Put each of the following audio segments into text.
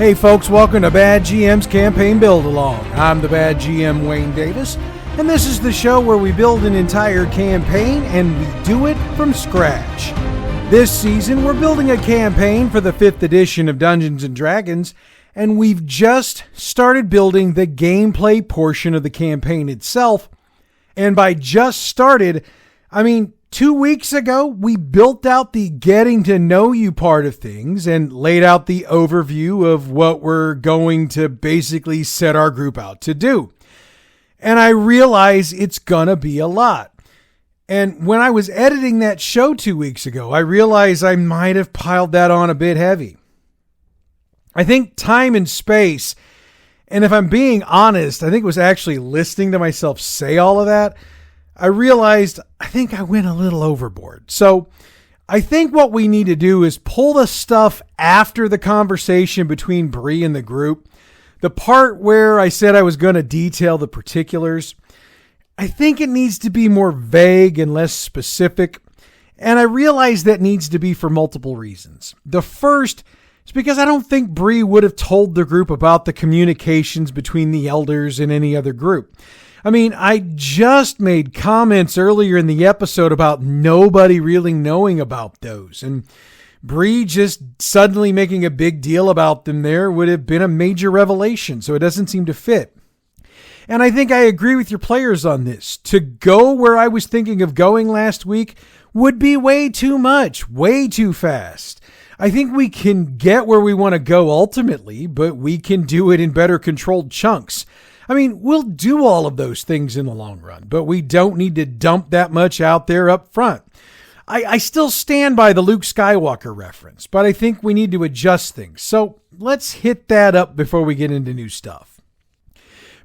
Hey folks, welcome to Bad GM's Campaign Build Along. I'm the Bad GM Wayne Davis, and this is the show where we build an entire campaign and we do it from scratch. This season, we're building a campaign for the 5th edition of Dungeons & Dragons, and we've just started building the gameplay portion of the campaign itself. And by just started, I mean 2 weeks ago, we built out the getting to know you part of things and laid out the overview of what we're going to basically set our group out to do. And I realize it's gonna be a lot. And when I was editing that show 2 weeks ago, I realized I might have piled that on a bit heavy. I think time and space, and if I'm being honest, I think it was actually listening to myself say all of that, I realized I think I went a little overboard. So I think what we need to do is pull the stuff after the conversation between Bree and the group. The part where I said I was going to detail the particulars, I think it needs to be more vague and less specific. And I realize that needs to be for multiple reasons. The first is because I don't think Bree would have told the group about the communications between the elders and any other group. I mean, I just made comments earlier in the episode about nobody really knowing about those. And Bree just suddenly making a big deal about them there would have been a major revelation. So it doesn't seem to fit. And I think I agree with your players on this. To go where I was thinking of going last week would be way too much, way too fast. I think we can get where we want to go ultimately, but we can do it in better controlled chunks. I mean, we'll do all of those things in the long run, but we don't need to dump that much out there up front. I still stand by the Luke Skywalker reference, but I think we need to adjust things. So let's hit that up before we get into new stuff.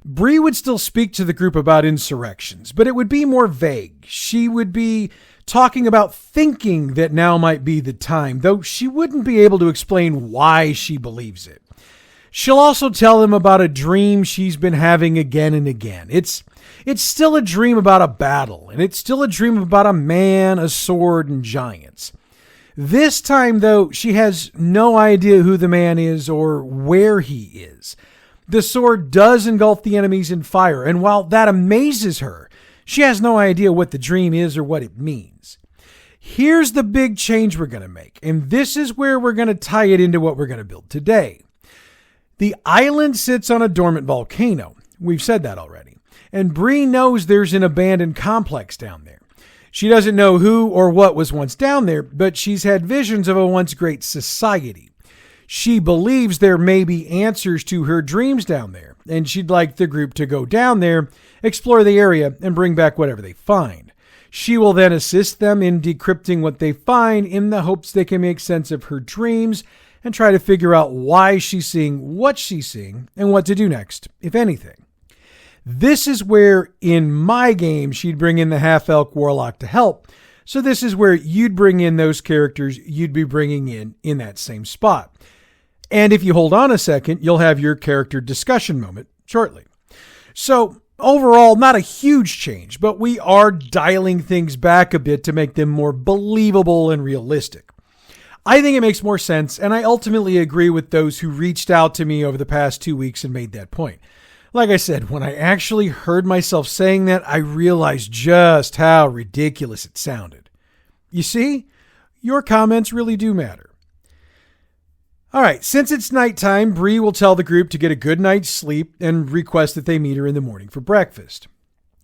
Bree would still speak to the group about insurrections, but it would be more vague. She would be talking about thinking that now might be the time, though she wouldn't be able to explain why she believes it. She'll also tell them about a dream she's been having again and again. It's still a dream about a battle, and it's still a dream about a man, a sword, and giants. This time, though, she has no idea who the man is or where he is. The sword does engulf the enemies in fire, and while that amazes her, she has no idea what the dream is or what it means. Here's the big change we're going to make, and this is where we're going to tie it into what we're going to build today. The island sits on a dormant volcano. We've said that already. And Bree knows there's an abandoned complex down there. She doesn't know who or what was once down there, but she's had visions of a once great society. She believes there may be answers to her dreams down there, and she'd like the group to go down there, explore the area, and bring back whatever they find. She will then assist them in decrypting what they find in the hopes they can make sense of her dreams and try to figure out why she's seeing what she's seeing and what to do next, if anything. This is where, in my game, she'd bring in the half-elk warlock to help. So this is where you'd bring in those characters you'd be bringing in that same spot. And if you hold on a second, you'll have your character discussion moment shortly. So overall, not a huge change, but we are dialing things back a bit to make them more believable and realistic. I think it makes more sense, and I ultimately agree with those who reached out to me over the past 2 weeks and made that point. Like I said, when I actually heard myself saying that, I realized just how ridiculous it sounded. You see, your comments really do matter. All right, since it's nighttime, Bree will tell the group to get a good night's sleep and request that they meet her in the morning for breakfast.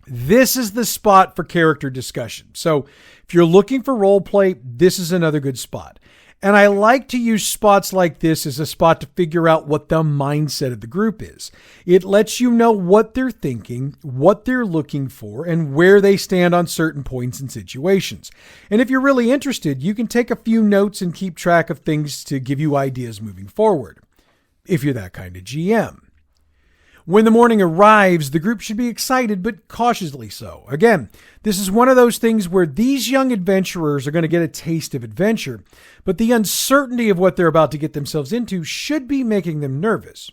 This is the spot for character discussion. So if you're looking for role play, this is another good spot. And I like to use spots like this as a spot to figure out what the mindset of the group is. It lets you know what they're thinking, what they're looking for, and where they stand on certain points and situations. And if you're really interested, you can take a few notes and keep track of things to give you ideas moving forward, if you're that kind of GM. When the morning arrives, the group should be excited, but cautiously so. Again, this is one of those things where these young adventurers are going to get a taste of adventure, but the uncertainty of what they're about to get themselves into should be making them nervous.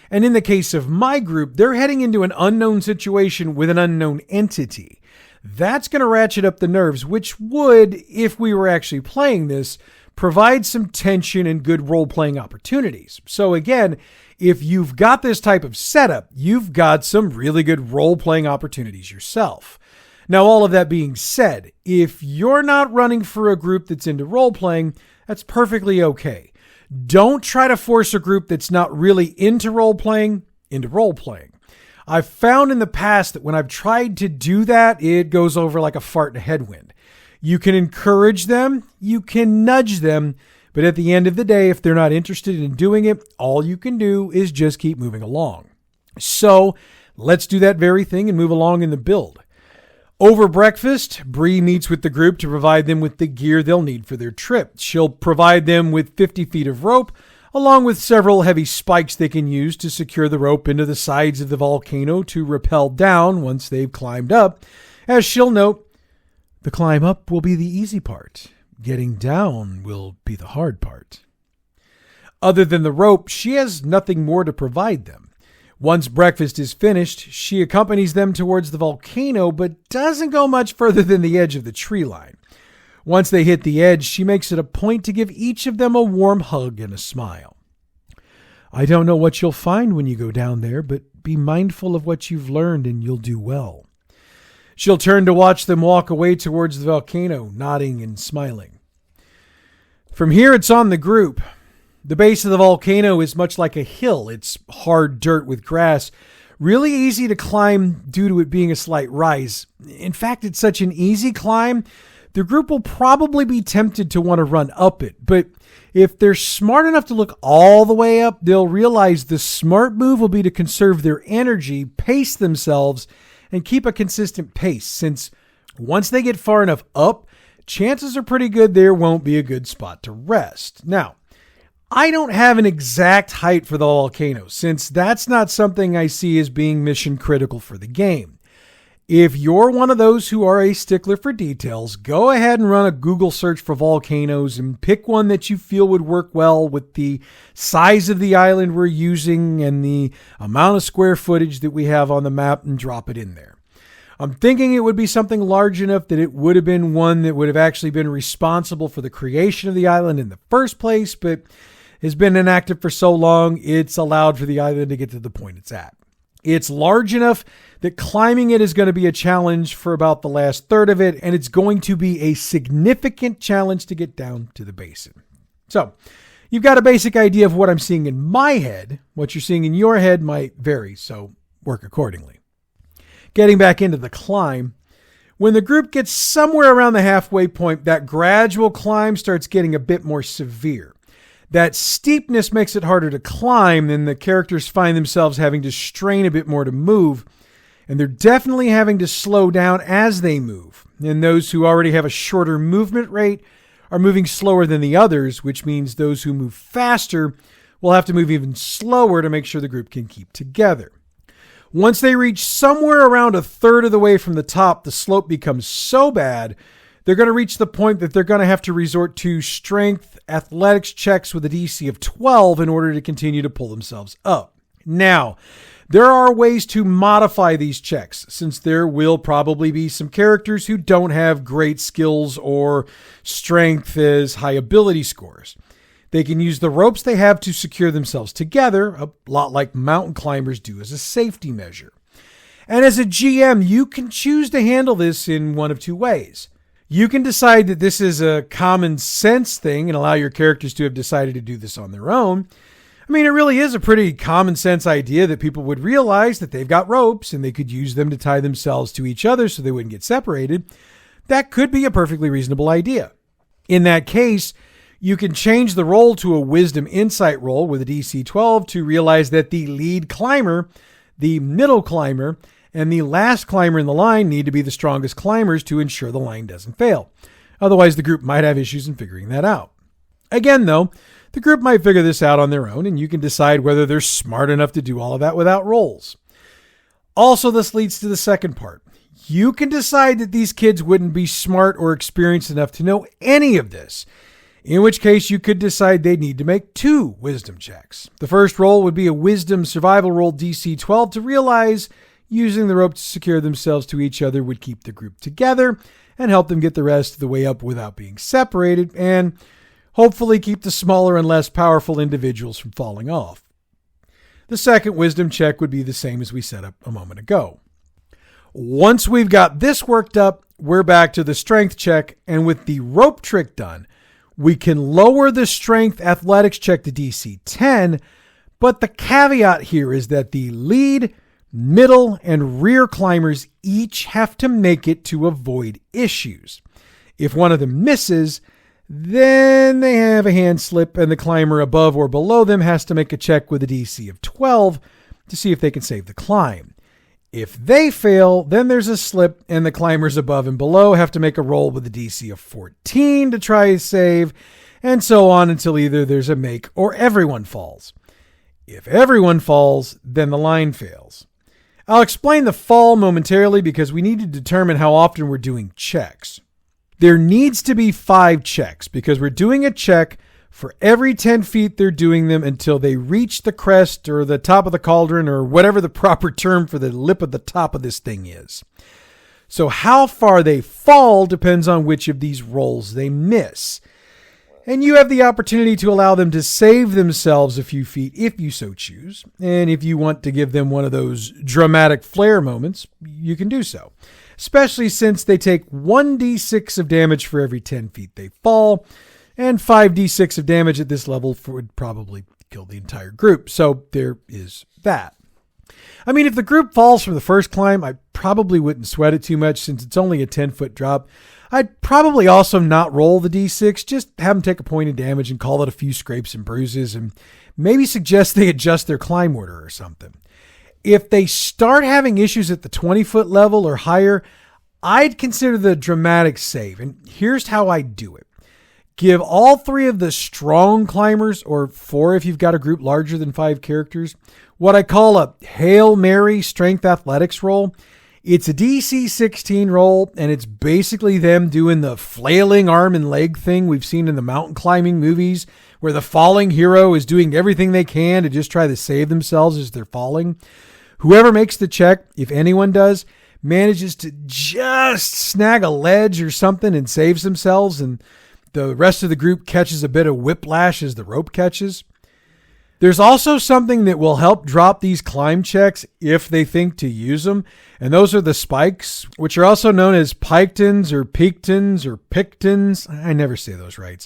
And in the case of my group, they're heading into an unknown situation with an unknown entity. That's going to ratchet up the nerves, which would, if we were actually playing this, provide some tension and good role-playing opportunities. So again, if you've got this type of setup, you've got some really good role-playing opportunities yourself. Now, all of that being said, if you're not running for a group that's into role-playing, that's perfectly okay. Don't try to force a group that's not really into role-playing into role-playing. I've found in the past that when I've tried to do that, it goes over like a fart in a headwind. You can encourage them, you can nudge them, but at the end of the day, if they're not interested in doing it, all you can do is just keep moving along. So let's do that very thing and move along in the build. Over breakfast, Bree meets with the group to provide them with the gear they'll need for their trip. She'll provide them with 50 feet of rope, along with several heavy spikes they can use to secure the rope into the sides of the volcano to rappel down once they've climbed up. As she'll note, the climb up will be the easy part. Getting down will be the hard part. Other than the rope, she has nothing more to provide them. Once breakfast is finished, she accompanies them towards the volcano, but doesn't go much further than the edge of the tree line. Once they hit the edge, she makes it a point to give each of them a warm hug and a smile. I don't know what you'll find when you go down there, but be mindful of what you've learned and you'll do well. She'll turn to watch them walk away towards the volcano, nodding and smiling. From here, it's on the group. The base of the volcano is much like a hill. It's hard dirt with grass, really easy to climb due to it being a slight rise. In fact, it's such an easy climb, the group will probably be tempted to want to run up it. But if they're smart enough to look all the way up, they'll realize the smart move will be to conserve their energy, pace themselves, and keep a consistent pace, since once they get far enough up, chances are pretty good there won't be a good spot to rest. Now, I don't have an exact height for the volcano, since that's not something I see as being mission critical for the game. If you're one of those who are a stickler for details, go ahead and run a Google search for volcanoes and pick one that you feel would work well with the size of the island we're using and the amount of square footage that we have on the map and drop it in there. I'm thinking it would be something large enough that it would have been one that would have actually been responsible for the creation of the island in the first place, but has been inactive for so long, it's allowed for the island to get to the point it's at. It's large enough that climbing it is going to be a challenge for about the last third of it, and it's going to be a significant challenge to get down to the basin. So, you've got a basic idea of what I'm seeing in my head. What you're seeing in your head might vary, so work accordingly. Getting back into the climb, when the group gets somewhere around the halfway point, that gradual climb starts getting a bit more severe. That steepness makes it harder to climb, and the characters find themselves having to strain a bit more to move, and they're definitely having to slow down as they move. And those who already have a shorter movement rate are moving slower than the others, which means those who move faster will have to move even slower to make sure the group can keep together. Once they reach somewhere around a third of the way from the top, the slope becomes so bad they're going to reach the point that they're going to have to resort to strength athletics checks with a DC of 12 in order to continue to pull themselves up. Now, there are ways to modify these checks, since there will probably be some characters who don't have great skills or strength as high ability scores. They can use the ropes they have to secure themselves together, a lot like mountain climbers do as a safety measure. And as a GM, you can choose to handle this in one of two ways. You can decide that this is a common sense thing and allow your characters to have decided to do this on their own. I mean, it really is a pretty common sense idea that people would realize that they've got ropes and they could use them to tie themselves to each other so they wouldn't get separated. That could be a perfectly reasonable idea. In that case, you can change the roll to a wisdom insight roll with a DC 12 to realize that the lead climber, the middle climber, and the last climber in the line need to be the strongest climbers to ensure the line doesn't fail. Otherwise, the group might have issues in figuring that out. Again, though, the group might figure this out on their own, and you can decide whether they're smart enough to do all of that without rolls. Also, this leads to the second part. You can decide that these kids wouldn't be smart or experienced enough to know any of this, in which case you could decide they'd need to make 2 wisdom checks. The first roll would be a wisdom survival roll DC 12 to realize using the rope to secure themselves to each other would keep the group together and help them get the rest of the way up without being separated, and hopefully keep the smaller and less powerful individuals from falling off. The second wisdom check would be the same as we set up a moment ago. Once we've got this worked up, we're back to the strength check, and with the rope trick done, we can lower the strength athletics check to DC 10, but the caveat here is that the lead, middle, and rear climbers each have to make it to avoid issues. If one of them misses, then they have a hand slip, and the climber above or below them has to make a check with a DC of 12 to see if they can save the climb. If they fail, then there's a slip, and the climbers above and below have to make a roll with a DC of 14 to try to save, and so on until either there's a make or everyone falls. If everyone falls, then the line fails. I'll explain the fall momentarily because we need to determine how often we're doing checks. There needs to be 5 checks because we're doing a check for every 10 feet they're doing them until they reach the crest or the top of the cauldron or whatever the proper term for the lip of the top of this thing is. So how far they fall depends on which of these rolls they miss. And you have the opportunity to allow them to save themselves a few feet if you so choose. And if you want to give them one of those dramatic flare moments, you can do so. Especially since they take 1d6 of damage for every 10 feet they fall, and 5d6 of damage at this level would probably kill the entire group. So there is that. I mean, if the group falls from the first climb, I probably wouldn't sweat it too much since it's only a 10-foot drop. I'd probably also not roll the d6, just have them take a point of damage and call it a few scrapes and bruises, and maybe suggest they adjust their climb order or something. If they start having issues at the 20-foot level or higher, I'd consider the dramatic save, and here's how I do it. Give all 3 of the strong climbers, or 4 if you've got a group larger than 5 characters, what I call a Hail Mary strength athletics roll. It's a DC 16 roll, and it's basically them doing the flailing arm and leg thing we've seen in the mountain climbing movies, where the falling hero is doing everything they can to just try to save themselves as they're falling. Whoever makes the check, if anyone does, manages to just snag a ledge or something and saves themselves, and the rest of the group catches a bit of whiplash as the rope catches. There's also something that will help drop these climb checks if they think to use them, and those are the spikes, which are also known as pictons or peaktons or pictons. I never say those right.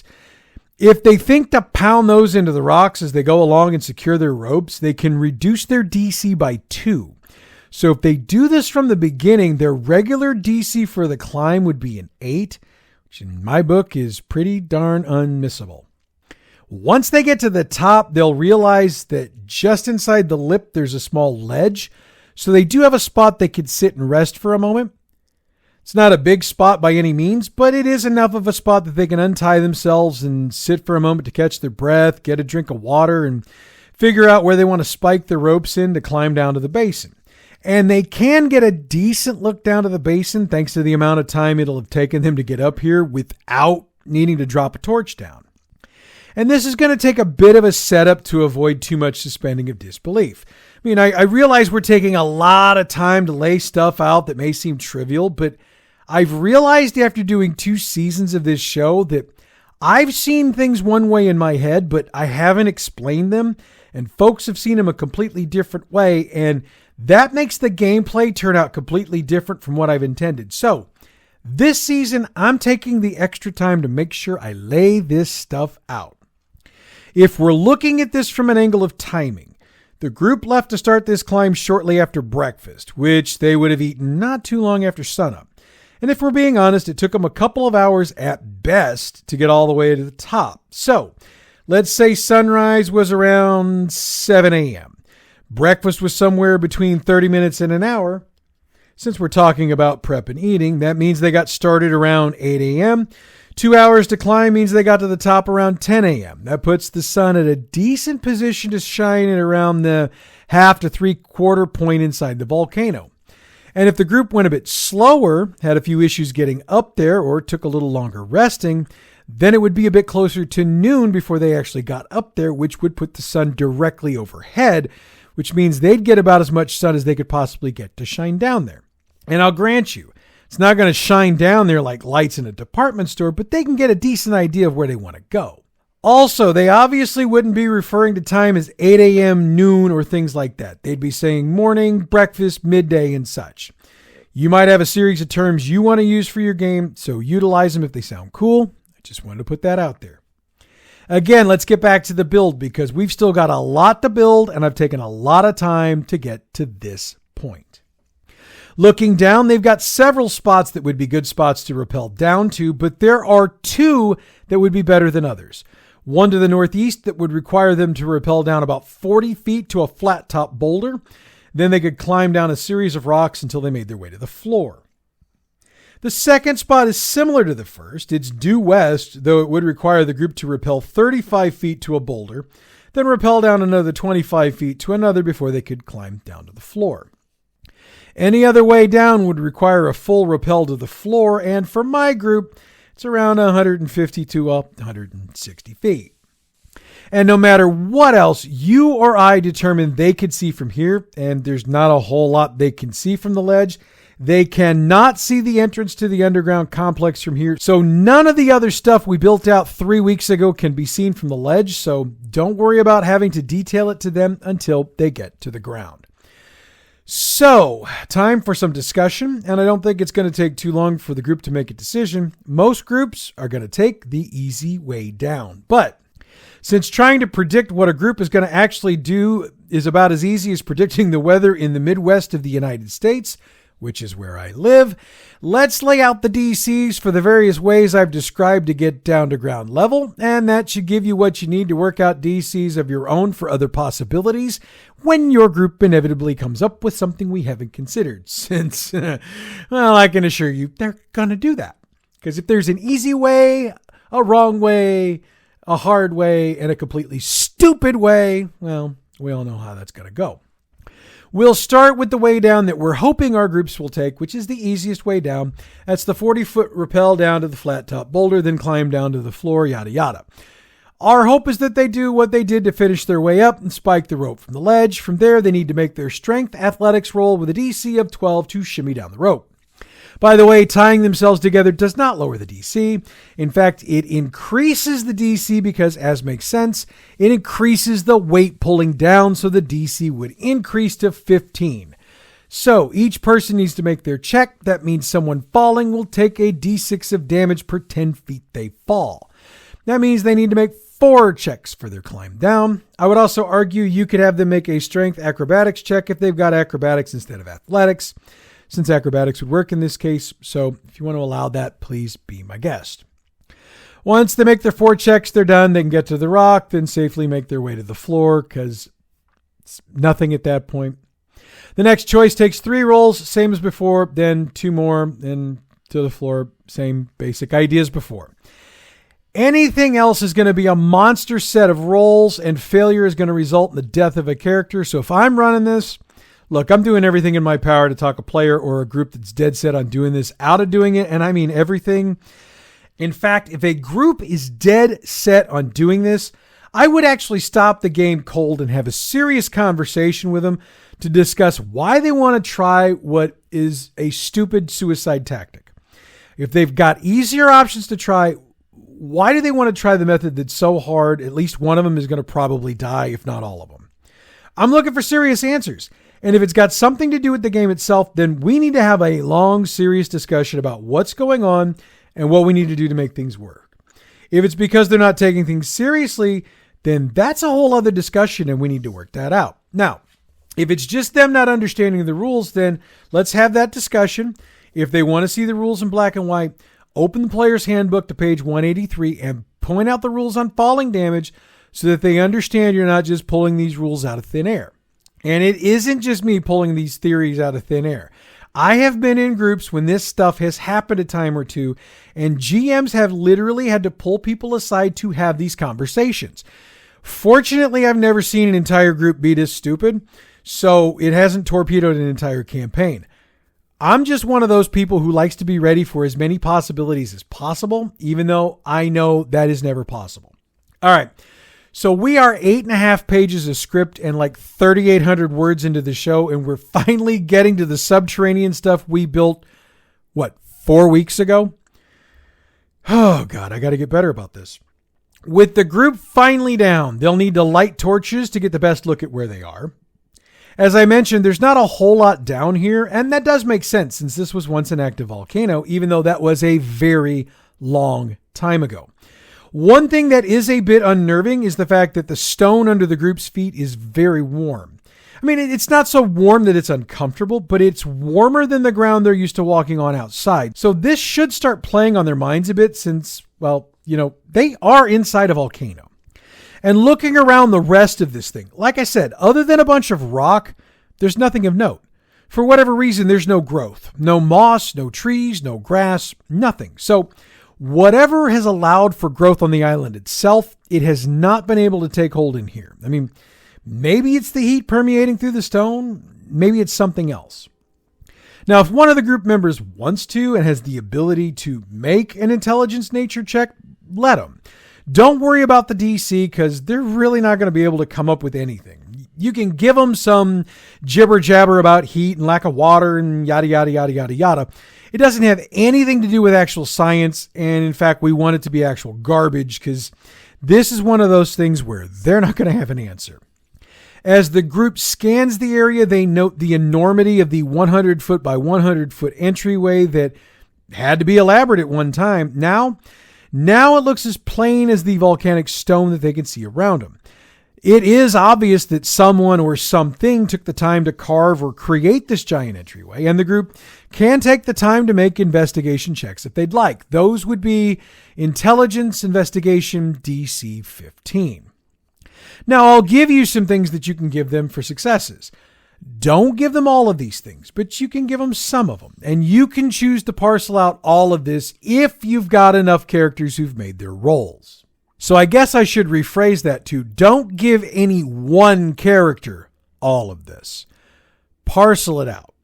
If they think to pound those into the rocks as they go along and secure their ropes, they can reduce their DC by 2. So if they do this from the beginning, their regular DC for the climb would be an 8, which in my book is pretty darn unmissable. Once they get to the top, they'll realize that just inside the lip, there's a small ledge. So they do have a spot they could sit and rest for a moment. It's not a big spot by any means, but it is enough of a spot that they can untie themselves and sit for a moment to catch their breath, get a drink of water, and figure out where they want to spike their ropes in to climb down to the basin. And they can get a decent look down to the basin thanks to the amount of time it'll have taken them to get up here without needing to drop a torch down. And this is going to take a bit of a setup to avoid too much suspending of disbelief. I mean, I realize we're taking a lot of time to lay stuff out that may seem trivial, but I've realized after doing 2 seasons of this show that I've seen things one way in my head, but I haven't explained them, and folks have seen them a completely different way, and that makes the gameplay turn out completely different from what I've intended. So, this season, I'm taking the extra time to make sure I lay this stuff out. If we're looking at this from an angle of timing, the group left to start this climb shortly after breakfast, which they would have eaten not too long after sunup. And if we're being honest, it took them a couple of hours at best to get all the way to the top. So, let's say sunrise was around 7 a.m. Breakfast was somewhere between 30 minutes and an hour. Since we're talking about prep and eating, that means they got started around 8 a.m. 2 hours to climb means they got to the top around 10 a.m. That puts the sun at a decent position to shine at around the 1/2 to 3/4 point inside the volcano. And if the group went a bit slower, had a few issues getting up there, or took a little longer resting, then it would be a bit closer to noon before they actually got up there, which would put the sun directly overhead, which means they'd get about as much sun as they could possibly get to shine down there. And I'll grant you, it's not going to shine down there like lights in a department store, but they can get a decent idea of where they want to go. Also, they obviously wouldn't be referring to time as 8 a.m., noon, or things like that. They'd be saying morning, breakfast, midday, and such. You might have a series of terms you want to use for your game, so utilize them if they sound cool. I just wanted to put that out there. Again, let's get back to the build because we've still got a lot to build and I've taken a lot of time to get to this point. Looking down, they've got several spots that would be good spots to rappel down to, but there are two that would be better than others. One to the northeast that would require them to rappel down about 40 feet to a flat top boulder. Then they could climb down a series of rocks until they made their way to the floor. The second spot is similar to the first. It's due west, though it would require the group to rappel 35 feet to a boulder, then rappel down another 25 feet to another before they could climb down to the floor. Any other way down would require a full rappel to the floor, and for my group, it's around 150 to 160 feet. And no matter what else you or I determined they could see from here, and there's not a whole lot they can see from the ledge, they cannot see the entrance to the underground complex from here. So none of the other stuff we built out 3 weeks ago can be seen from the ledge. So don't worry about having to detail it to them until they get to the ground. So time for some discussion. And I don't think it's going to take too long for the group to make a decision. Most groups are going to take the easy way down. But since trying to predict what a group is going to actually do is about as easy as predicting the weather in the Midwest of the United States, which is where I live, let's lay out the DCs for the various ways I've described to get down to ground level, and that should give you what you need to work out DCs of your own for other possibilities when your group inevitably comes up with something we haven't considered, since, well, I can assure you they're going to do that. Because if there's an easy way, a wrong way, a hard way, and a completely stupid way, well, we all know how that's going to go. We'll start with the way down that we're hoping our groups will take, which is the easiest way down. That's the 40-foot rappel down to the flat top boulder, then climb down to the floor, yada yada. Our hope is that they do what they did to finish their way up and spike the rope from the ledge. From there, they need to make their strength athletics roll with a DC of 12 to shimmy down the rope. By the way, tying themselves together does not lower the DC. In fact, it increases the DC because, as makes sense, it increases the weight pulling down, so the DC would increase to 15. So each person needs to make their check. That means someone falling will take a D6 of damage per 10 feet they fall. That means they need to make 4 checks for their climb down. I would also argue you could have them make a strength acrobatics check if they've got acrobatics instead of athletics, since acrobatics would work in this case. So if you want to allow that, please be my guest. Once they make their 4 checks, they're done. They can get to the rock, then safely make their way to the floor because it's nothing at that point. The next choice takes 3 rolls, same as before, then 2 more, then to the floor, same basic idea as before. Anything else is going to be a monster set of rolls, and failure is going to result in the death of a character. So if I'm running this, look, I'm doing everything in my power to talk a player or a group that's dead set on doing this out of doing it, and I mean everything. In fact, if a group is dead set on doing this, I would actually stop the game cold and have a serious conversation with them to discuss why they want to try what is a stupid suicide tactic. If they've got easier options to try, why do they want to try the method that's so hard? At least one of them is going to probably die, if not all of them. I'm looking for serious answers. And if it's got something to do with the game itself, then we need to have a long, serious discussion about what's going on and what we need to do to make things work. If it's because they're not taking things seriously, then that's a whole other discussion and we need to work that out. Now, if it's just them not understanding the rules, then let's have that discussion. If they want to see the rules in black and white, open the player's handbook to page 183 and point out the rules on falling damage so that they understand you're not just pulling these rules out of thin air. And it isn't just me pulling these theories out of thin air. I have been in groups when this stuff has happened a time or two, and GMs have literally had to pull people aside to have these conversations. Fortunately, I've never seen an entire group be this stupid, so it hasn't torpedoed an entire campaign. I'm just one of those people who likes to be ready for as many possibilities as possible, even though I know that is never possible. All right. So we are 8.5 pages of script and like 3,800 words into the show, and we're finally getting to the subterranean stuff we built, 4 weeks ago? Oh, God, I got to get better about this. With the group finally down, they'll need to light torches to get the best look at where they are. As I mentioned, there's not a whole lot down here, and that does make sense since this was once an active volcano, even though that was a very long time ago. One thing that is a bit unnerving is the fact that the stone under the group's feet is very warm. I mean, it's not so warm that it's uncomfortable, but it's warmer than the ground they're used to walking on outside. So this should start playing on their minds a bit since, well, they are inside a volcano. And looking around the rest of this thing, like I said, other than a bunch of rock, there's nothing of note. For whatever reason, there's no growth, no moss, no trees, no grass, nothing. So whatever has allowed for growth on the island itself, it has not been able to take hold in here. I mean, maybe it's the heat permeating through the stone. Maybe it's something else. Now, if one of the group members wants to and has the ability to make an intelligence nature check, let them. Don't worry about the DC because they're really not going to be able to come up with anything. You can give them some jibber jabber about heat and lack of water and yada, yada, yada, yada, yada. It doesn't have anything to do with actual science. And in fact, we want it to be actual garbage because this is one of those things where they're not going to have an answer. As the group scans the area, they note the enormity of the 100 foot by 100 foot entryway that had to be elaborate at one time. Now it looks as plain as the volcanic stone that they can see around them. It is obvious that someone or something took the time to carve or create this giant entryway, and the group can take the time to make investigation checks if they'd like. Those would be Intelligence Investigation DC 15. Now, I'll give you some things that you can give them for successes. Don't give them all of these things, but you can give them some of them. And you can choose to parcel out all of this if you've got enough characters who've made their roles. So I guess I should rephrase that to don't give any one character all of this. Parcel it out.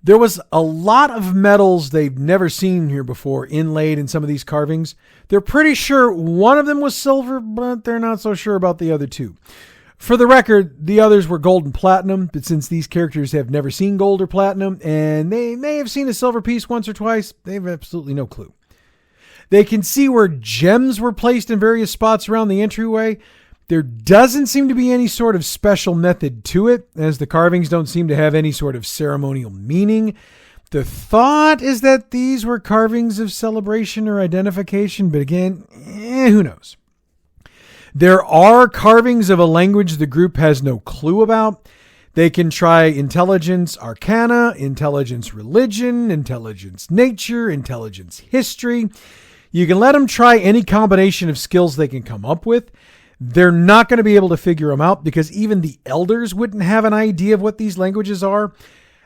There was a lot of metals they've never seen here before inlaid in some of these carvings. They're pretty sure one of them was silver, but they're not so sure about the other two. For the record, the others were gold and platinum, but since these characters have never seen gold or platinum, and they may have seen a silver piece once or twice, they have absolutely no clue. They can see where gems were placed in various spots around the entryway. There doesn't seem to be any sort of special method to it, as the carvings don't seem to have any sort of ceremonial meaning. The thought is that these were carvings of celebration or identification, but again, who knows? There are carvings of a language the group has no clue about. They can try intelligence arcana, intelligence religion, intelligence nature, intelligence history. You can let them try any combination of skills they can come up with. They're not going to be able to figure them out because even the elders wouldn't have an idea of what these languages are.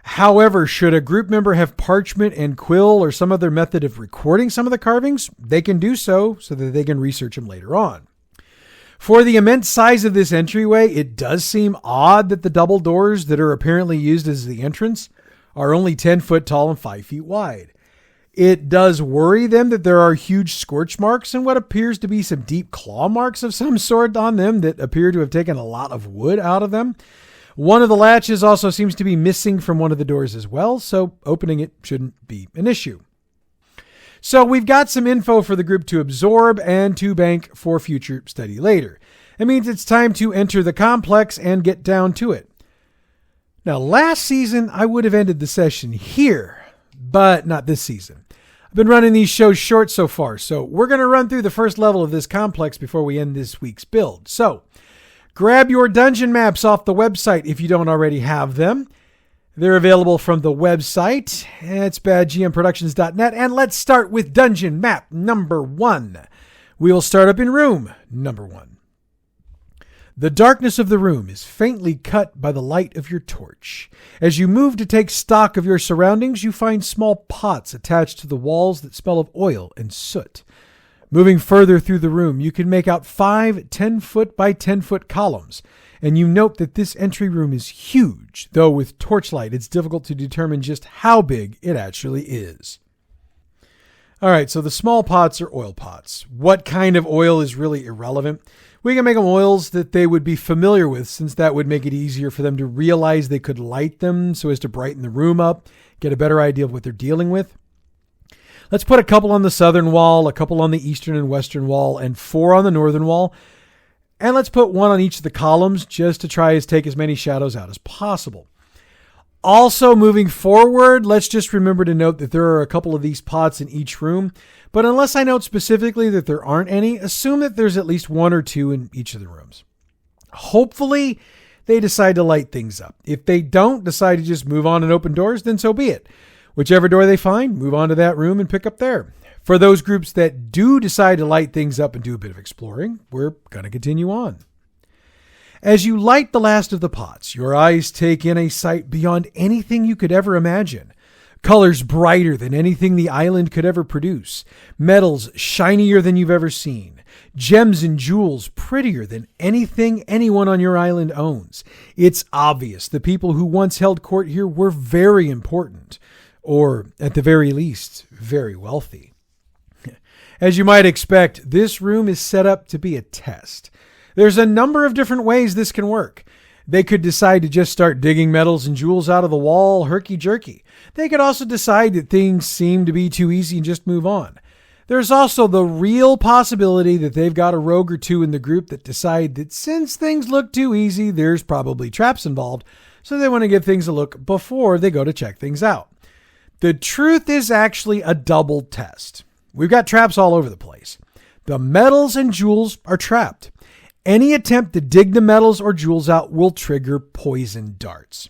However, should a group member have parchment and quill or some other method of recording some of the carvings, they can do so that they can research them later on. For the immense size of this entryway, it does seem odd that the double doors that are apparently used as the entrance are only 10 foot tall and 5 feet wide. It does worry them that there are huge scorch marks and what appears to be some deep claw marks of some sort on them that appear to have taken a lot of wood out of them. One of the latches also seems to be missing from one of the doors as well, so opening it shouldn't be an issue. So we've got some info for the group to absorb and to bank for future study later. It means it's time to enter the complex and get down to it. Now, last season, I would have ended the session here, but not this season. I've been running these shows short so far, so we're going to run through the first level of this complex before we end this week's build. So, grab your dungeon maps off the website if you don't already have them. They're available from the website. It's badgmproductions.net. And let's start with dungeon map number 1. We will start up in room number 1. The darkness of the room is faintly cut by the light of your torch. As you move to take stock of your surroundings, you find small pots attached to the walls that smell of oil and soot. Moving further through the room, you can make out 5 10-foot by 10-foot columns. And you note that this entry room is huge, though with torchlight it's difficult to determine just how big it actually is. All right, so the small pots are oil pots. What kind of oil is really irrelevant? We can make them oils that they would be familiar with, since that would make it easier for them to realize they could light them so as to brighten the room up, get a better idea of what they're dealing with. Let's put a couple on the southern wall, a couple on the eastern and western wall, and 4 on the northern wall. And let's put 1 on each of the columns just to try to take as many shadows out as possible. Also, moving forward, let's just remember to note that there are a couple of these pots in each room. But unless I note specifically that there aren't any, assume that there's at least 1 or 2 in each of the rooms. Hopefully, they decide to light things up. If they don't decide to just move on and open doors, then so be it. Whichever door they find, move on to that room and pick up there. For those groups that do decide to light things up and do a bit of exploring, we're going to continue on. As you light the last of the pots, your eyes take in a sight beyond anything you could ever imagine. Colors brighter than anything the island could ever produce. Metals shinier than you've ever seen. Gems and jewels prettier than anything anyone on your island owns. It's obvious the people who once held court here were very important, or at the very least, very wealthy. As you might expect, this room is set up to be a test. There's a number of different ways this can work. They could decide to just start digging metals and jewels out of the wall herky-jerky. They could also decide that things seem to be too easy and just move on. There's also the real possibility that they've got a rogue or 2 in the group that decide that since things look too easy, there's probably traps involved, so they want to give things a look before they go to check things out. The truth is actually a double test. We've got traps all over the place. The metals and jewels are trapped. Any attempt to dig the metals or jewels out will trigger poison darts.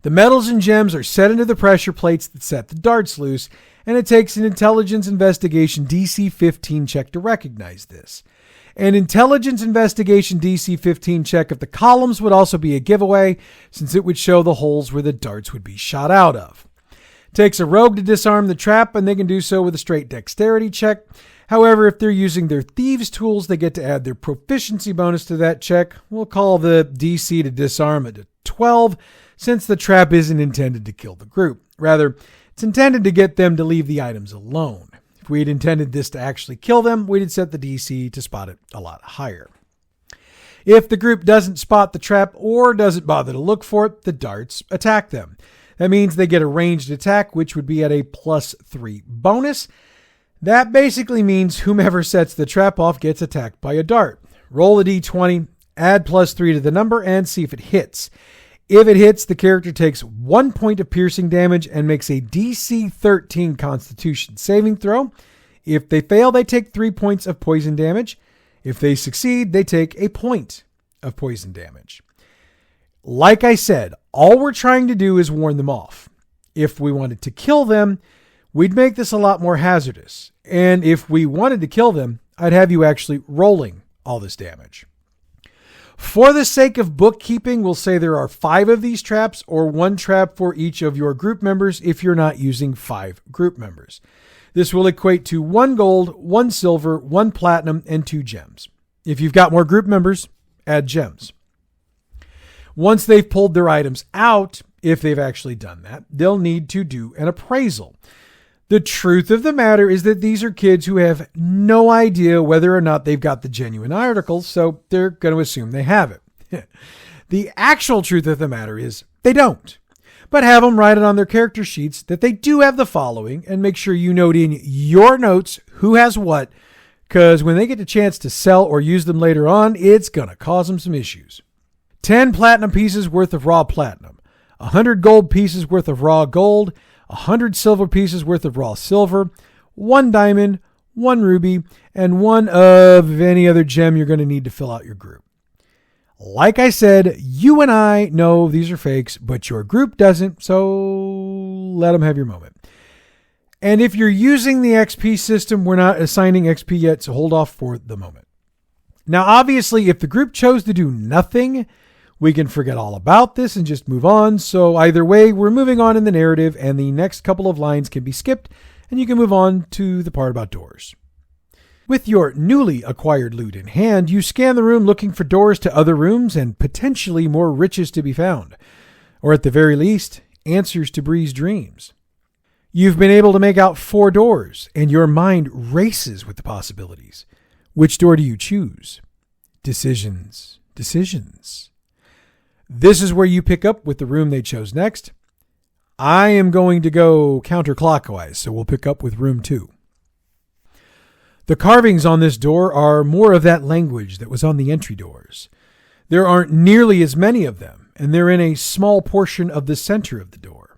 The metals and gems are set into the pressure plates that set the darts loose, and it takes an intelligence investigation DC 15 check to recognize this. An intelligence investigation DC 15 check of the columns would also be a giveaway, since it would show the holes where the darts would be shot out of. It takes a rogue to disarm the trap, and they can do so with a straight dexterity check. However, if they're using their thieves' tools, they get to add their proficiency bonus to that check. We'll call the DC to disarm it a 12, since the trap isn't intended to kill the group. Rather, it's intended to get them to leave the items alone. If we had intended this to actually kill them, we'd set the DC to spot it a lot higher. If the group doesn't spot the trap or doesn't bother to look for it, the darts attack them. That means they get a ranged attack, which would be at a +3 bonus. That basically means whomever sets the trap off gets attacked by a dart. Roll a d20, add +3 to the number, and see if it hits. If it hits, the character takes 1 point of piercing damage and makes a DC 13 Constitution saving throw. If they fail, they take 3 points of poison damage. If they succeed, they take a point of poison damage. Like I said, all we're trying to do is warn them off. If we wanted to kill them, we'd make this a lot more hazardous. And if we wanted to kill them, I'd have you actually rolling all this damage. For the sake of bookkeeping, we'll say there are 5 of these traps, or 1 trap for each of your group members if you're not using 5 group members. This will equate to 1 gold, 1 silver, 1 platinum, and 2 gems. If you've got more group members, add gems. Once they've pulled their items out, if they've actually done that, they'll need to do an appraisal. The truth of the matter is that these are kids who have no idea whether or not they've got the genuine articles, so they're going to assume they have it. The actual truth of the matter is they don't. But have them write it on their character sheets that they do have the following, and make sure you note in your notes who has what, because when they get the chance to sell or use them later on, it's going to cause them some issues. 10 platinum pieces worth of raw platinum, 100 gold pieces worth of raw gold, 100 silver pieces worth of raw silver, 1 diamond, 1 ruby, and 1 of any other gem you're going to need to fill out your group. Like I said, you and I know these are fakes, but your group doesn't, so let them have your moment. And if you're using the XP system, we're not assigning XP yet, so hold off for the moment. Now, obviously, if the group chose to do nothing, we can forget all about this and just move on. So either way, we're moving on in the narrative, and the next couple of lines can be skipped, and you can move on to the part about doors. With your newly acquired loot in hand, you scan the room looking for doors to other rooms and potentially more riches to be found. Or at the very least, answers to Bree's dreams. You've been able to make out 4 doors, and your mind races with the possibilities. Which door do you choose? Decisions. This is where you pick up with the room they chose next. I am going to go counterclockwise, so we'll pick up with room 2. The carvings on this door are more of that language that was on the entry doors. There aren't nearly as many of them, and they're in a small portion of the center of the door.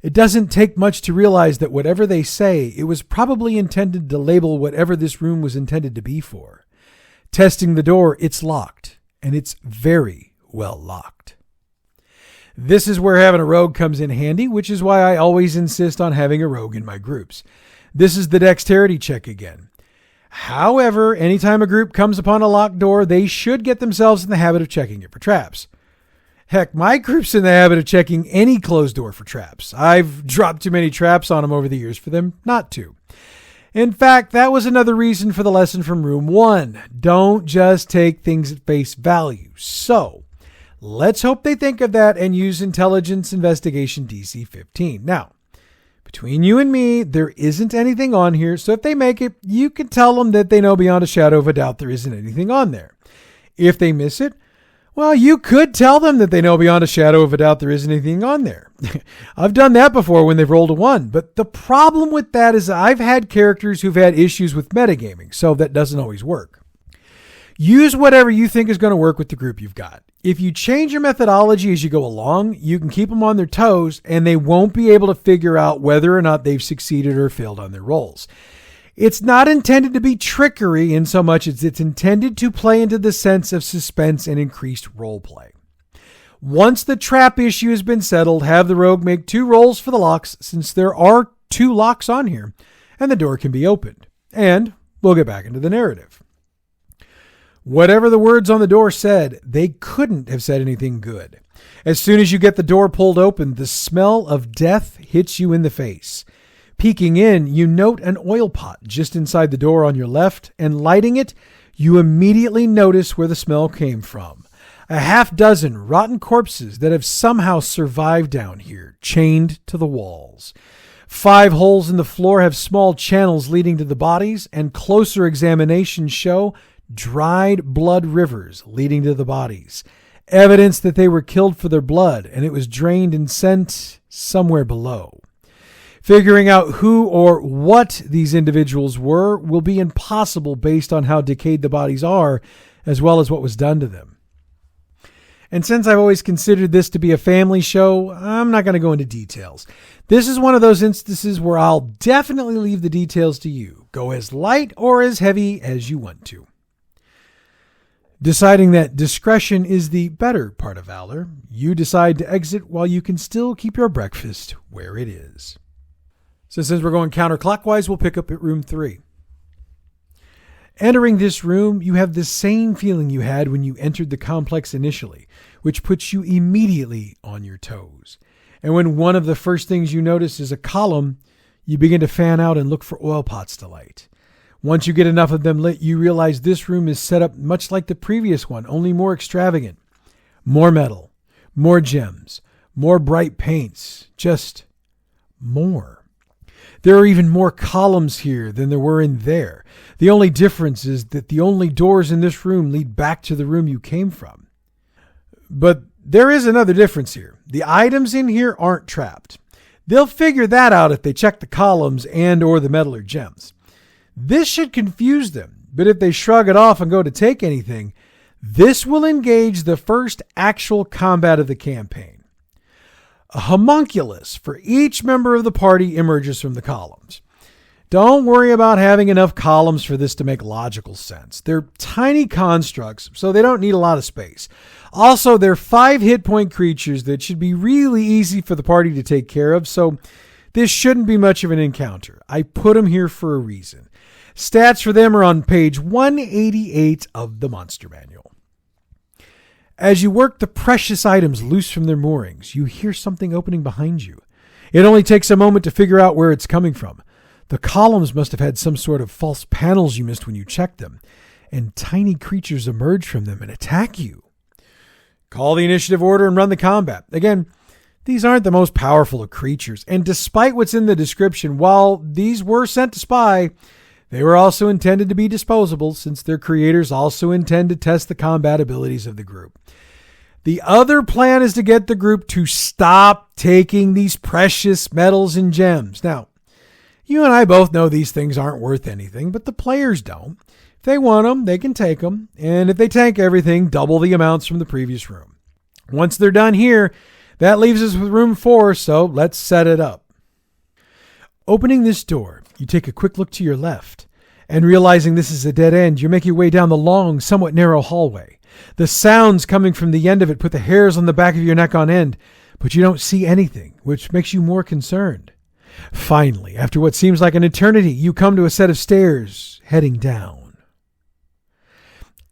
It doesn't take much to realize that whatever they say, it was probably intended to label whatever this room was intended to be for. Testing the door, it's locked, and it's very well locked. This is where having a rogue comes in handy, which is why I always insist on having a rogue in my groups. This is the dexterity check again. However, anytime a group comes upon a locked door, they should get themselves in the habit of checking it for traps. Heck, my group's in the habit of checking any closed door for traps. I've dropped too many traps on them over the years for them not to. In fact, that was another reason for the lesson from room 1. Don't just take things at face value. So, let's hope they think of that and use Intelligence Investigation DC 15. Now, between you and me, there isn't anything on here, so if they make it, you can tell them that they know beyond a shadow of a doubt there isn't anything on there. If they miss it, well, you could tell them that they know beyond a shadow of a doubt there isn't anything on there. I've done that before when they've rolled a 1, but the problem with that is I've had characters who've had issues with metagaming, so that doesn't always work. Use whatever you think is going to work with the group you've got. If you change your methodology as you go along, you can keep them on their toes and they won't be able to figure out whether or not they've succeeded or failed on their rolls. It's not intended to be trickery in so much as it's intended to play into the sense of suspense and increased role play. Once the trap issue has been settled, have the rogue make 2 rolls for the locks since there are 2 locks on here and the door can be opened. And we'll get back into the narrative. Whatever the words on the door said, they couldn't have said anything good. As soon as you get the door pulled open, the smell of death hits you in the face. Peeking in, you note an oil pot just inside the door on your left, and lighting it, you immediately notice where the smell came from. A half dozen rotten corpses that have somehow survived down here, chained to the walls. 5 holes in the floor have small channels leading to the bodies, and closer examinations show dried blood rivers leading to the bodies. Evidence that they were killed for their blood and it was drained and sent somewhere below. Figuring out who or what these individuals were will be impossible based on how decayed the bodies are, as well as what was done to them. And since I've always considered this to be a family show, I'm not going to go into details. This is one of those instances where I'll definitely leave the details to you. Go as light or as heavy as you want to. Deciding that discretion is the better part of valor, you decide to exit while you can still keep your breakfast where it is. So since we're going counterclockwise, we'll pick up at room 3. Entering this room, you have the same feeling you had when you entered the complex initially, which puts you immediately on your toes. And when one of the first things you notice is a column, you begin to fan out and look for oil pots to light. Once you get enough of them lit, you realize this room is set up much like the previous one, only more extravagant. More metal, more gems, more bright paints, just more. There are even more columns here than there were in there. The only difference is that the only doors in this room lead back to the room you came from. But there is another difference here. The items in here aren't trapped. They'll figure that out if they check the columns and or the metal or gems. This should confuse them, but if they shrug it off and go to take anything, this will engage the first actual combat of the campaign. A homunculus for each member of the party emerges from the columns. Don't worry about having enough columns for this to make logical sense. They're tiny constructs, so they don't need a lot of space. Also, they're 5 hit point creatures that should be really easy for the party to take care of, so this shouldn't be much of an encounter. I put them here for a reason. Stats for them are on page 188 of the Monster Manual. As you work the precious items loose from their moorings, you hear something opening behind you. It only takes a moment to figure out where it's coming from. The columns must have had some sort of false panels you missed when you checked them, and tiny creatures emerge from them and attack you. Call the initiative order and run the combat. Again, these aren't the most powerful of creatures, and despite what's in the description, while these were sent to spy, they were also intended to be disposable since their creators also intend to test the combat abilities of the group. The other plan is to get the group to stop taking these precious metals and gems. Now, you and I both know these things aren't worth anything, but the players don't. If they want them, they can take them. And if they tank everything, double the amounts from the previous room. Once they're done here, that leaves us with room 4, so let's set it up. Opening this door, you take a quick look to your left, and realizing this is a dead end, you make your way down the long, somewhat narrow hallway. The sounds coming from the end of it put the hairs on the back of your neck on end, but you don't see anything, which makes you more concerned. Finally, after what seems like an eternity, you come to a set of stairs heading down.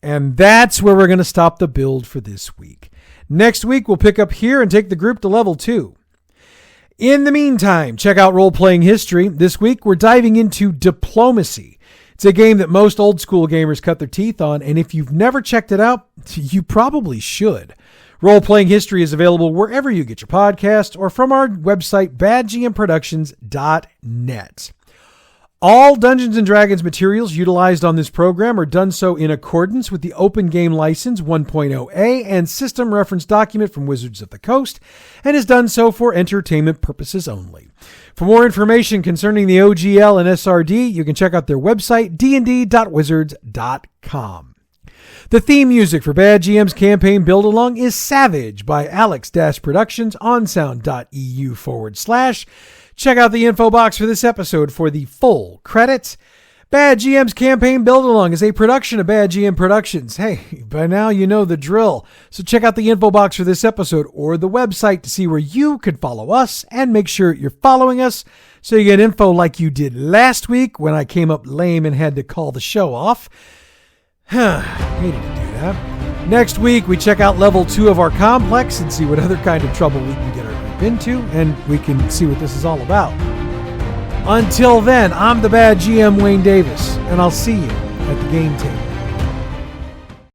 And that's where we're going to stop the build for this week. Next week, we'll pick up here and take the group to level 2. In the meantime, check out Role Playing History. This week, we're diving into Diplomacy. It's a game that most old school gamers cut their teeth on, and if you've never checked it out, you probably should. Role Playing History is available wherever you get your podcasts or from our website, badgmproductions.net. All Dungeons & Dragons materials utilized on this program are done so in accordance with the Open Game License 1.0a and System Reference Document from Wizards of the Coast, and is done so for entertainment purposes only. For more information concerning the OGL and SRD, you can check out their website, dnd.wizards.com. The theme music for Bad GM's campaign Build-Along is Savage by Alex-Productions on sound.eu/. Check out the info box for this episode for the full credits. Bad GM's campaign Build-Along is a production of Bad GM Productions. Hey, by now you know the drill. So check out the info box for this episode or the website to see where you can follow us and make sure you're following us so you get info like you did last week when I came up lame and had to call the show off. Hated to do that. Next week, we check out level 2 of our complex and see what other kind of trouble we can get our group into, and we can see what this is all about. Until then, I'm the Bad GM Wayne Davis, and I'll see you at the game table.